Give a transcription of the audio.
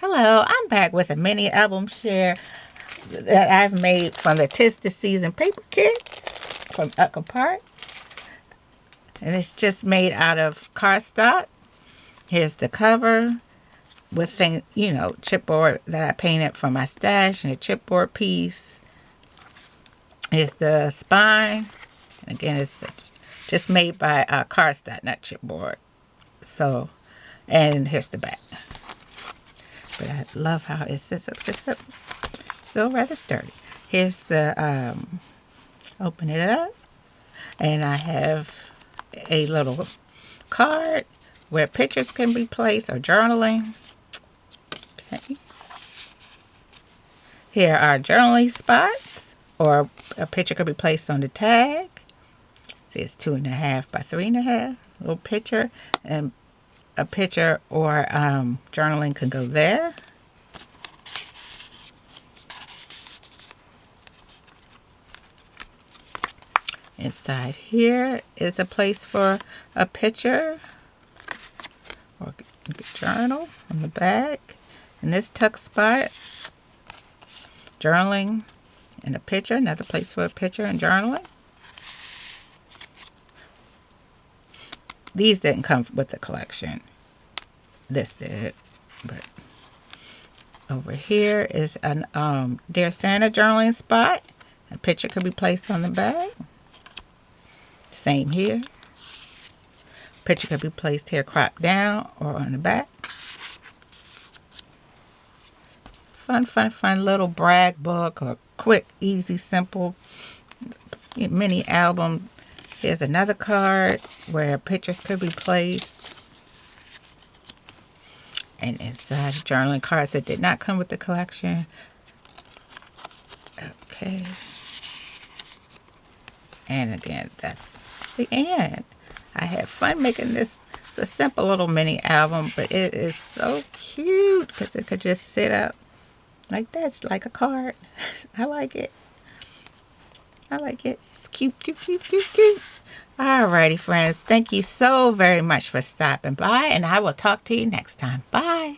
Hello, I'm back with a mini album share that I've made from the Tis the Season paper kit from Cardstock. And it's just made out of cardstock. Here's the cover with chipboard that I painted from my stash and a chipboard piece. Here's the spine. Again, it's just made by cardstock, not chipboard. So, and here's the back. But I love how it sits up. Still rather sturdy. Here's the, open it up. And I have a little card where pictures can be placed or journaling. Okay. Here are journaling spots, or a picture could be placed on the tag. See, it's 2.5 by 3.5. Little picture, and a picture or journaling can go there. Inside here is a place for a picture or a journal on the back. In this tuck spot, journaling and a picture, another place for a picture and journaling. These didn't come with the collection. This did, but over here is an Dear Santa journaling spot. A picture could be placed on the back. Same here. Picture could be placed here, cropped down, or on the back. Fun little brag book or quick, easy, simple mini album. Here's another card where pictures could be placed. And inside journaling cards that did not come with the collection. Okay. And again, that's the end. I had fun making this. It's a simple little mini album, but it is so cute because it could just sit up like that. It's like a card. I like it. It's cute. Alrighty, friends. Thank you so very much for stopping by, and I will talk to you next time. Bye.